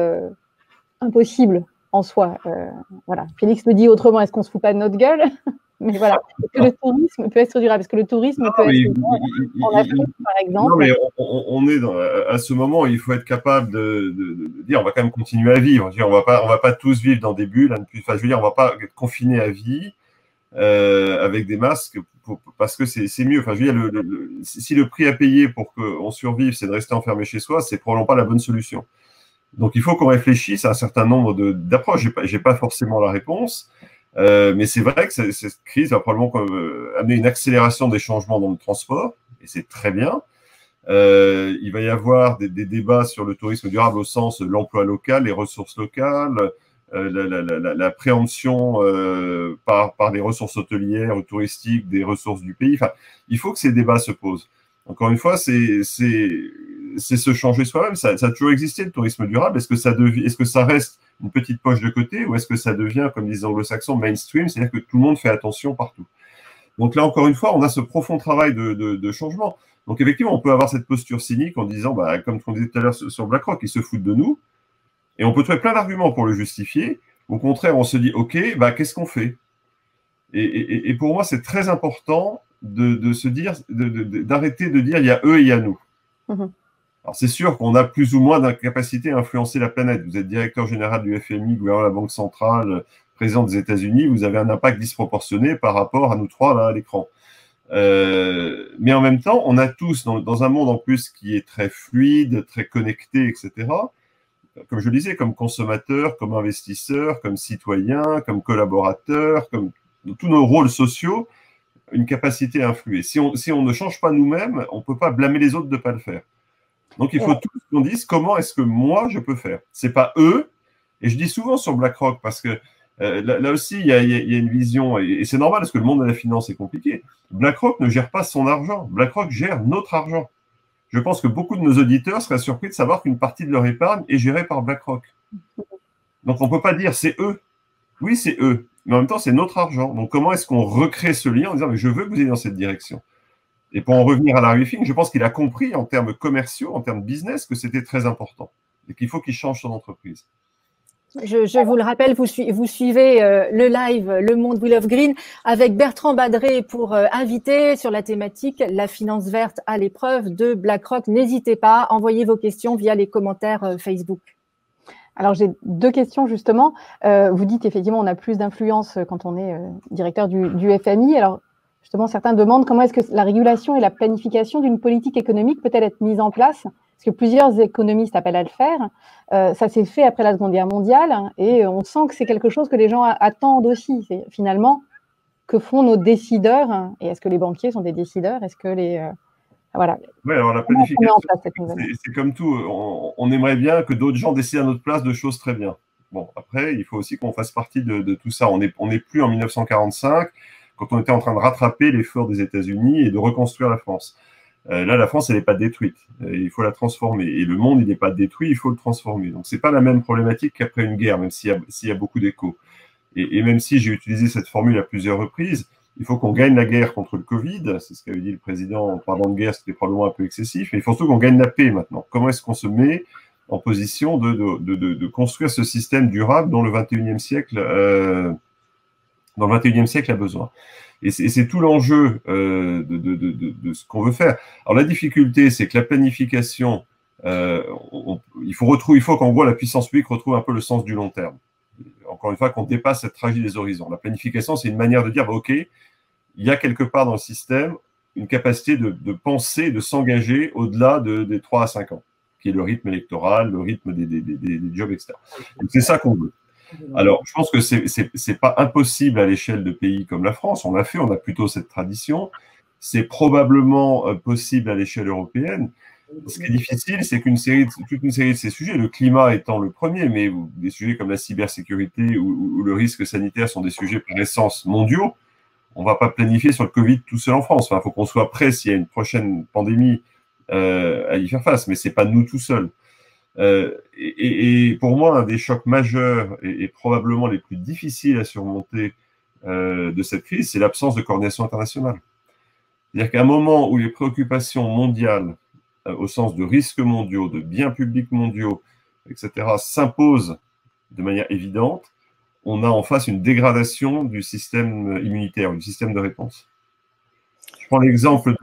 impossible en soi? Voilà. Félix le dit autrement, est-ce qu'on ne se fout pas de notre gueule? Mais voilà, est-ce que le tourisme peut être durable? Est-ce que le tourisme peut être en Afrique, par exemple? Non, mais on est à ce moment où il faut être capable de dire on va quand même continuer à vivre. On va pas tous vivre dans des bulles. Enfin, je veux dire, on va pas être confiné à vie avec des masques parce que c'est mieux. Enfin, je veux dire, si le prix à payer pour qu'on survive, c'est de rester enfermé chez soi, c'est probablement pas la bonne solution. Donc, il faut qu'on réfléchisse à un certain nombre d'approches. J'ai pas forcément la réponse. Mais c'est vrai que cette crise va probablement amener une accélération des changements dans le transport, et c'est très bien. Il va y avoir des débats sur le tourisme durable au sens de l'emploi local, les ressources locales, la préemption par les ressources hôtelières ou touristiques des ressources du pays. Enfin, il faut que ces débats se posent. Encore une fois, c'est se changer soi-même. Ça a toujours existé, le tourisme durable. Est-ce que ça reste une petite poche de côté ou est-ce que ça devient, comme disent les anglo-saxons, mainstream, c'est-à-dire que tout le monde fait attention partout? Donc là, encore une fois, on a ce profond travail de changement. Donc effectivement, on peut avoir cette posture cynique en disant, bah, comme on disait tout à l'heure sur BlackRock, ils se foutent de nous. Et on peut trouver plein d'arguments pour le justifier. Au contraire, on se dit, OK, bah, qu'est-ce qu'on fait? Et pour moi, c'est très important de se dire, d'arrêter de dire, il y a eux et il y a nous. Mmh. Alors, c'est sûr qu'on a plus ou moins d'incapacité à influencer la planète. Vous êtes directeur général du FMI, gouverneur de la Banque centrale, président des États-Unis, vous avez un impact disproportionné par rapport à nous trois là à l'écran. Mais en même temps, on a tous, dans un monde en plus qui est très fluide, très connecté, etc., comme je le disais, comme consommateur, comme investisseur, comme citoyen, comme collaborateur, comme tous nos rôles sociaux, une capacité à influer. Si on ne change pas nous-mêmes, on ne peut pas blâmer les autres de ne pas le faire. Donc, il faut tous qu'on dise comment est-ce que moi, je peux faire. Ce n'est pas eux. Et je dis souvent sur BlackRock, parce que là aussi, il y a une vision, et c'est normal parce que le monde de la finance est compliqué. BlackRock ne gère pas son argent. BlackRock gère notre argent. Je pense que beaucoup de nos auditeurs seraient surpris de savoir qu'une partie de leur épargne est gérée par BlackRock. Donc, on ne peut pas dire c'est eux. Oui, c'est eux. Mais en même temps, c'est notre argent. Donc, comment est-ce qu'on recrée ce lien en disant mais je veux que vous ayez dans cette direction? Et pour en revenir à Larry Fink, je pense qu'il a compris en termes commerciaux, en termes business, que c'était très important et qu'il faut qu'il change son entreprise. Je vous le rappelle, vous suivez le live Le Monde We Love Green avec Bertrand Badré pour inviter sur la thématique la finance verte à l'épreuve de BlackRock. N'hésitez pas, envoyez vos questions via les commentaires Facebook. Alors, j'ai deux questions, justement. Vous dites, effectivement, on a plus d'influence quand on est directeur du FMI. Alors, justement, certains demandent comment est-ce que la régulation et la planification d'une politique économique peut-elle être mise en place? Parce que plusieurs économistes appellent à le faire. Ça s'est fait après la Seconde Guerre mondiale et on sent que c'est quelque chose que les gens attendent aussi. C'est finalement, que font nos décideurs? Et est-ce que les banquiers sont des décideurs? Est-ce que les... voilà. Oui, alors la planification, c'est comme tout. On aimerait bien que d'autres gens décident à notre place de choses très bien. Bon, après, il faut aussi qu'on fasse partie de tout ça. On n'est plus en 1945, quand on était en train de rattraper l'effort des États-Unis et de reconstruire la France. Là, la France, elle n'est pas détruite. Il faut la transformer. Et le monde, il n'est pas détruit, il faut le transformer. Donc, c'est pas la même problématique qu'après une guerre, même s'il y a beaucoup d'échos. Et même si j'ai utilisé cette formule à plusieurs reprises, il faut qu'on gagne la guerre contre le Covid. C'est ce qu'avait dit le président en parlant de guerre, c'était probablement un peu excessif. Mais il faut surtout qu'on gagne la paix maintenant. Comment est-ce qu'on se met en position de construire ce système durable dont le 21e siècle a besoin? Et c'est tout l'enjeu de ce qu'on veut faire. Alors la difficulté, c'est que la planification, il faut qu'en gros la puissance publique retrouve un peu le sens du long terme. Encore une fois, qu'on dépasse cette tragédie des horizons. La planification, c'est une manière de dire, bah, OK, il y a quelque part dans le système, une capacité de penser, de s'engager au-delà des 3 à 5 ans, qui est le rythme électoral, le rythme des jobs, etc. C'est ça qu'on veut. Alors, je pense que c'est pas impossible à l'échelle de pays comme la France. On l'a fait, on a plutôt cette tradition. C'est probablement possible à l'échelle européenne. Ce qui est difficile, c'est toute une série de ces sujets, le climat étant le premier, mais des sujets comme la cybersécurité ou le risque sanitaire sont des sujets par essence mondiaux. On ne va pas planifier sur le Covid tout seul en France. Enfin, il faut qu'on soit prêt s'il y a une prochaine pandémie à y faire face, mais ce n'est pas nous tout seuls. Et pour moi, un des chocs majeurs et probablement les plus difficiles à surmonter de cette crise, c'est l'absence de coordination internationale. C'est-à-dire qu'à un moment où les préoccupations mondiales, au sens de risques mondiaux, de biens publics mondiaux, etc., s'imposent de manière évidente, on a en face une dégradation du système immunitaire, du système de réponse. Je prends l'exemple,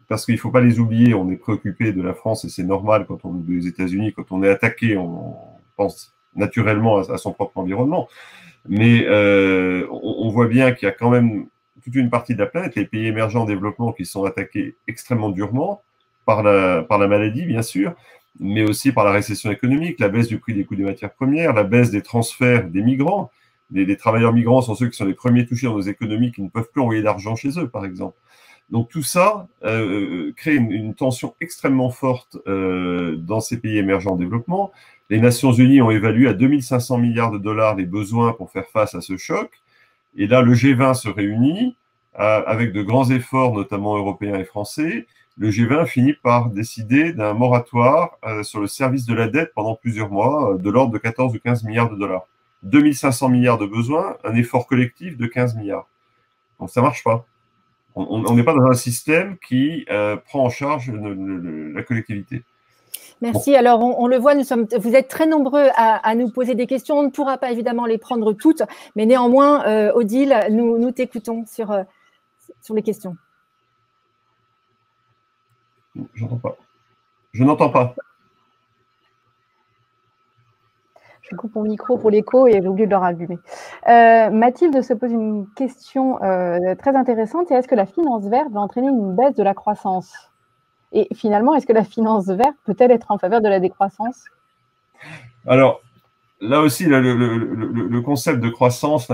parce qu'il ne faut pas les oublier, on est préoccupé de la France et c'est normal quand on est des États-Unis, quand on est attaqué, on pense naturellement à son propre environnement. Mais on voit bien qu'il y a quand même toute une partie de la planète, les pays émergents en développement, qui sont attaqués extrêmement durement par la maladie, bien sûr, mais aussi par la récession économique, la baisse du prix des coûts des matières premières, la baisse des transferts des migrants. Les travailleurs migrants sont ceux qui sont les premiers touchés dans nos économies, qui ne peuvent plus envoyer d'argent chez eux, par exemple. Donc tout ça crée une tension extrêmement forte dans ces pays émergents en développement. Les Nations Unies ont évalué à 2500 milliards de dollars les besoins pour faire face à ce choc. Et là, le G20 se réunit avec de grands efforts, notamment européens et français. Le G20 finit par décider d'un moratoire sur le service de la dette pendant plusieurs mois, de l'ordre de 14 ou 15 milliards de dollars. 2500 milliards de besoins, un effort collectif de 15 milliards. Donc ça ne marche pas. On n'est pas dans un système qui prend en charge la collectivité. Merci. Bon. Alors, on le voit, vous êtes très nombreux à nous poser des questions. On ne pourra pas évidemment les prendre toutes, mais néanmoins, Odile, nous t'écoutons sur les questions. J'entends pas. Je n'entends pas. Je coupe mon micro pour l'écho et j'ai oublié de le rallumer. Mathilde se pose une question très intéressante. Est-ce que la finance verte va entraîner une baisse de la croissance? Et finalement, est-ce que la finance verte peut-elle être en faveur de la décroissance? Alors, là aussi, le concept de croissance,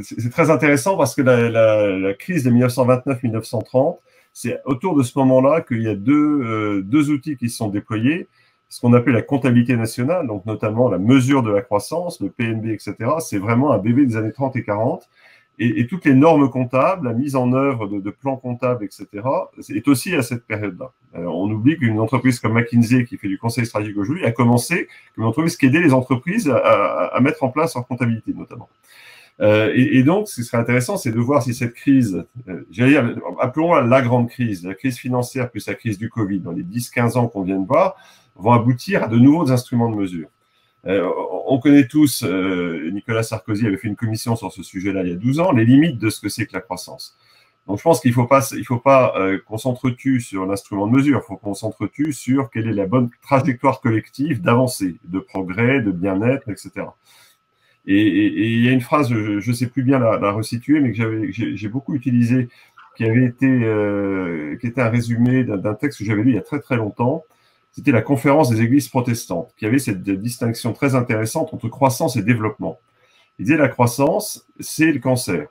c'est très intéressant parce que la crise de 1929-1930, c'est autour de ce moment-là qu'il y a deux outils qui se sont déployés, ce qu'on appelle la comptabilité nationale, donc notamment la mesure de la croissance, le PNB, etc. C'est vraiment un bébé des années 30 et 40. Et toutes les normes comptables, la mise en œuvre de plans comptables, etc., est aussi à cette période-là. On oublie qu'une entreprise comme McKinsey, qui fait du conseil stratégique aujourd'hui, a commencé comme une entreprise qui aidait les entreprises à mettre en place leur comptabilité, notamment. Et donc, ce qui serait intéressant, c'est de voir si cette crise, appelons-la la grande crise, la crise financière plus la crise du Covid, dans les 10-15 ans qu'on vient de voir, vont aboutir à de nouveaux instruments de mesure. On connaît tous, Nicolas Sarkozy avait fait une commission sur ce sujet-là il y a 12 ans, les limites de ce que c'est que la croissance. Donc je pense qu'il ne faut pas qu'on s'entretue sur l'instrument de mesure, il faut qu'on s'entretue sur quelle est la bonne trajectoire collective d'avancée, de progrès, de bien-être, etc. Et il y a une phrase, je ne sais plus bien la resituer, mais que j'ai beaucoup utilisée, qui était un résumé d'un texte que j'avais lu il y a très très longtemps. C'était la conférence des églises protestantes, qui avait cette distinction très intéressante entre croissance et développement. Il disait la croissance, c'est le cancer.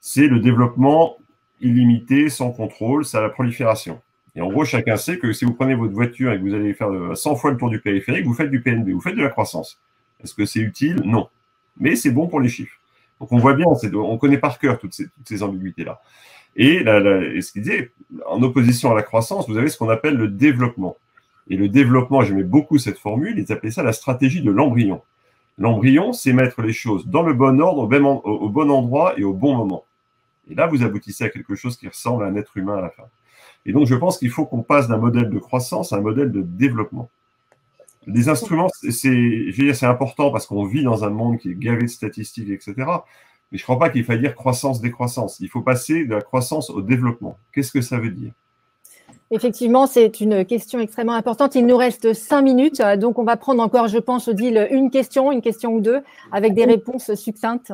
C'est le développement illimité, sans contrôle, c'est la prolifération. Et en gros, chacun sait que si vous prenez votre voiture et que vous allez faire 100 fois le tour du périphérique, vous faites du PNB, vous faites de la croissance. Est-ce que c'est utile? Non. Mais c'est bon pour les chiffres. Donc on voit bien, on connaît par cœur toutes ces ambiguïtés-là. Et ce qu'il disait, en opposition à la croissance, vous avez ce qu'on appelle le développement. Et le développement, j'aimais beaucoup cette formule, ils appelaient ça la stratégie de l'embryon. L'embryon, c'est mettre les choses dans le bon ordre, au bon endroit et au bon moment. Et là, vous aboutissez à quelque chose qui ressemble à un être humain à la fin. Et donc, je pense qu'il faut qu'on passe d'un modèle de croissance à un modèle de développement. Les instruments, c'est important parce qu'on vit dans un monde qui est gavé de statistiques, etc. Mais je ne crois pas qu'il faille dire croissance-décroissance. Il faut passer de la croissance au développement. Qu'est-ce que ça veut dire ? Effectivement, c'est une question extrêmement importante. Il nous reste 5 minutes, donc on va prendre encore, je pense, Odile, une question ou deux, avec des réponses succinctes.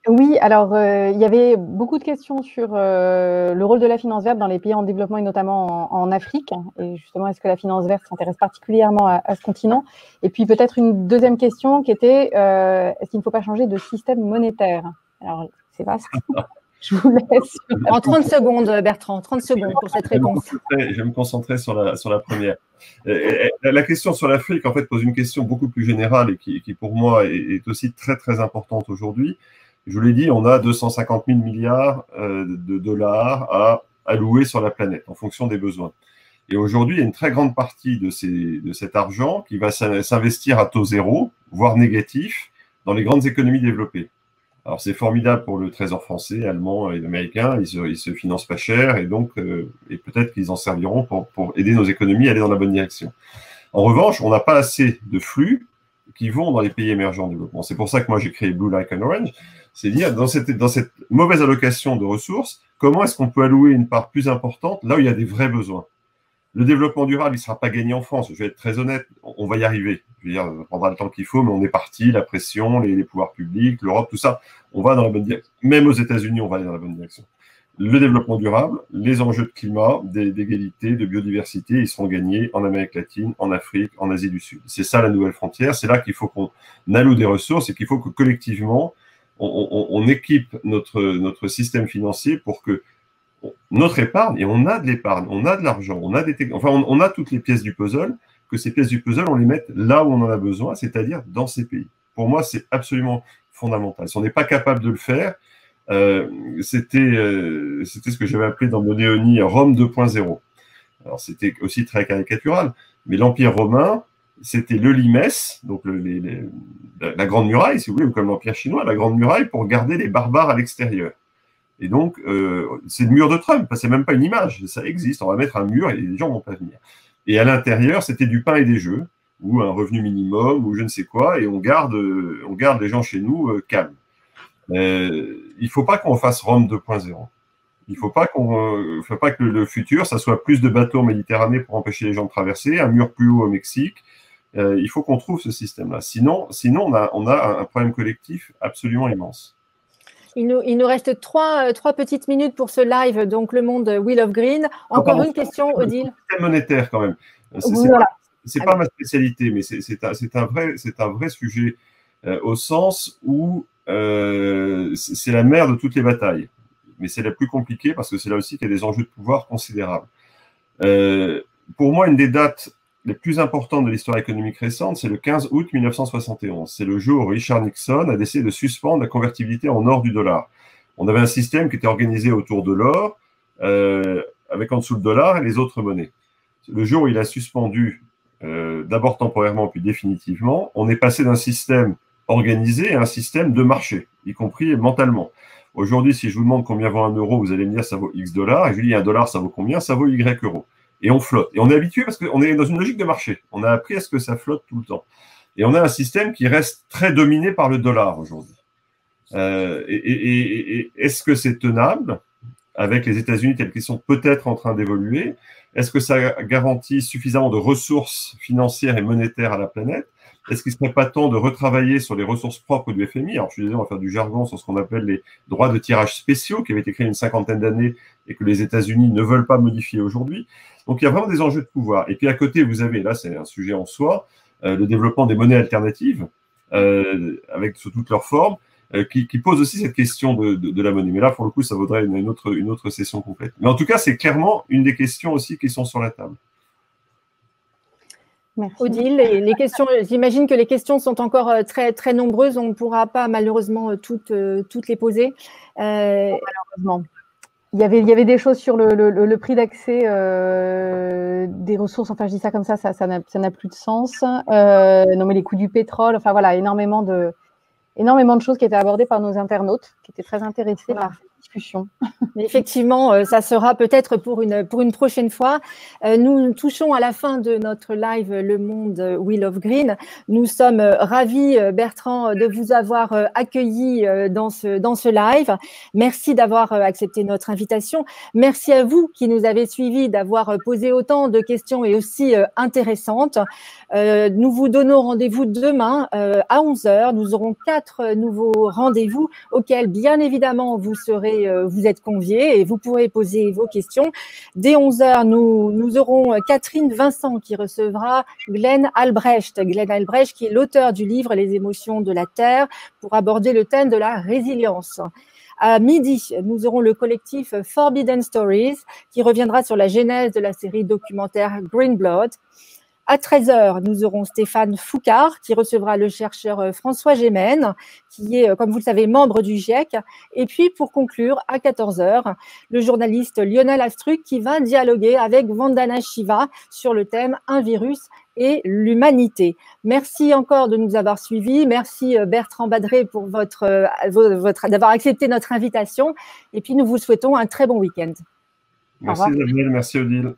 Oui, alors il y avait beaucoup de questions sur le rôle de la finance verte dans les pays en développement et notamment en Afrique. Et justement, est-ce que la finance verte s'intéresse particulièrement à ce continent? Et puis peut-être une deuxième question qui était est-ce qu'il ne faut pas changer de système monétaire? Alors, c'est vaste. Je vous laisse. En 30 secondes, Bertrand, 30 secondes pour cette réponse. Je vais me concentrer sur la première. La question sur l'Afrique, en fait, pose une question beaucoup plus générale et qui pour moi, est aussi très, très importante aujourd'hui. Je vous l'ai dit, on a 250 000 milliards de dollars à allouer sur la planète en fonction des besoins. Et aujourd'hui, il y a une très grande partie de cet argent qui va s'investir à taux zéro, voire négatif, dans les grandes économies développées. Alors, c'est formidable pour le Trésor français, allemand et américain. Ils se financent pas cher et donc, et peut-être qu'ils en serviront pour aider nos économies à aller dans la bonne direction. En revanche, on n'a pas assez de flux qui vont dans les pays émergents en développement. C'est pour ça que moi, j'ai créé Blue Like an Orange. C'est dire, dans cette mauvaise allocation de ressources, comment est-ce qu'on peut allouer une part plus importante là où il y a des vrais besoins? Le développement durable, il ne sera pas gagné en France. Je vais être très honnête, on va y arriver. Je veux dire, ça prendra le temps qu'il faut, mais on est parti, la pression, les pouvoirs publics, l'Europe, tout ça, on va dans la bonne direction. Même aux États-Unis, on va aller dans la bonne direction. Le développement durable, les enjeux de climat, d'égalité, de biodiversité, ils seront gagnés en Amérique latine, en Afrique, en Asie du Sud. C'est ça la nouvelle frontière. C'est là qu'il faut qu'on alloue des ressources et qu'il faut que collectivement, on équipe notre système financier pour que notre épargne, et on a de l'épargne, on a de l'argent, on a toutes les pièces du puzzle, que ces pièces du puzzle, on les mette là où on en a besoin, c'est-à-dire dans ces pays. Pour moi, c'est absolument fondamental. Si on n'est pas capable de le faire, c'était ce que j'avais appelé dans mon néonie Rome 2.0. Alors, c'était aussi très caricatural, mais l'Empire romain, c'était le limes, donc la Grande Muraille, si vous voulez, ou comme l'Empire chinois, la Grande Muraille pour garder les barbares à l'extérieur. Et donc, c'est le mur de Trump, c'est même pas une image, ça existe, on va mettre un mur et les gens vont pas venir. Et à l'intérieur, c'était du pain et des jeux, ou un revenu minimum, ou je ne sais quoi, et on garde les gens chez nous calmes. Il faut pas qu'on fasse Rome 2.0. Il faut pas que le futur, ça soit plus de bateaux en Méditerranée pour empêcher les gens de traverser, un mur plus haut au Mexique. Il faut qu'on trouve ce système-là. Sinon on a un problème collectif absolument immense. Il nous reste trois petites minutes pour ce live, donc le monde Wheel of Green. Encore une question, Odile. Le monétaire, quand même. C'est pas ma spécialité, mais c'est un vrai sujet au sens où c'est la mère de toutes les batailles. Mais c'est la plus compliquée parce que c'est là aussi qu'il y a des enjeux de pouvoir considérables. Pour moi, une des dates les plus importantes de l'histoire économique récente, c'est le 15 août 1971. C'est le jour où Richard Nixon a décidé de suspendre la convertibilité en or du dollar. On avait un système qui était organisé autour de l'or, avec en dessous le dollar et les autres monnaies. Le jour où il a suspendu, d'abord temporairement puis définitivement, on est passé d'un système organisé à un système de marché, y compris mentalement. Aujourd'hui, si je vous demande combien vaut un euro, vous allez me dire ça vaut X dollars, et je vous dis un dollar, ça vaut combien? Ça vaut Y euros. Et on flotte. Et on est habitué parce qu'on est dans une logique de marché. On a appris à ce que ça flotte tout le temps. Et on a un système qui reste très dominé par le dollar aujourd'hui. Est-ce que c'est tenable avec les États-Unis tels qu'ils sont peut-être en train d'évoluer? Est-ce que ça garantit suffisamment de ressources financières et monétaires à la planète? Est-ce qu'il ne serait pas temps de retravailler sur les ressources propres du FMI? Alors, je suis désolé, on va faire du jargon sur ce qu'on appelle les droits de tirage spéciaux qui avaient été créés une 50aine d'années et que les États-Unis ne veulent pas modifier aujourd'hui. Donc, il y a vraiment des enjeux de pouvoir. Et puis, à côté, vous avez, là, c'est un sujet en soi, le développement des monnaies alternatives, avec sous toutes leurs formes, qui pose aussi cette question de la monnaie. Mais là, pour le coup, ça vaudrait une autre session complète. Mais en tout cas, c'est clairement une des questions aussi qui sont sur la table. Merci. Odile, les questions, j'imagine que les questions sont encore très, très nombreuses. On ne pourra pas malheureusement toutes les poser. Malheureusement. Il y avait des choses sur le prix d'accès des ressources. Enfin, je dis ça comme ça n'a plus de sens. Non, mais les coûts du pétrole. Enfin, voilà, énormément de choses qui étaient abordées par nos internautes, qui étaient très intéressés discussion. Effectivement, ça sera peut-être pour une prochaine fois. Nous touchons à la fin de notre live Le Monde Wheel of Green. Nous sommes ravis, Bertrand, de vous avoir accueilli dans ce live. Merci d'avoir accepté notre invitation. Merci à vous qui nous avez suivis, d'avoir posé autant de questions et aussi intéressantes. Nous vous donnons rendez-vous demain à 11h. Nous aurons 4 nouveaux rendez-vous auxquels, bien évidemment, vous êtes conviés et vous pourrez poser vos questions. Dès 11h, nous aurons Catherine Vincent qui recevra Glenn Albrecht. Glenn Albrecht qui est l'auteur du livre Les émotions de la Terre pour aborder le thème de la résilience. À midi, nous aurons le collectif Forbidden Stories qui reviendra sur la genèse de la série documentaire Green Blood. À 13h, nous aurons Stéphane Foucard qui recevra le chercheur François Gémen, qui est, comme vous le savez, membre du GIEC. Et puis, pour conclure, à 14h, le journaliste Lionel Astruc qui va dialoguer avec Vandana Shiva sur le thème « Un virus et l'humanité ». Merci encore de nous avoir suivis. Merci Bertrand Badré pour d'avoir accepté notre invitation. Et puis, nous vous souhaitons un très bon week-end. Merci Daniel, merci Odile.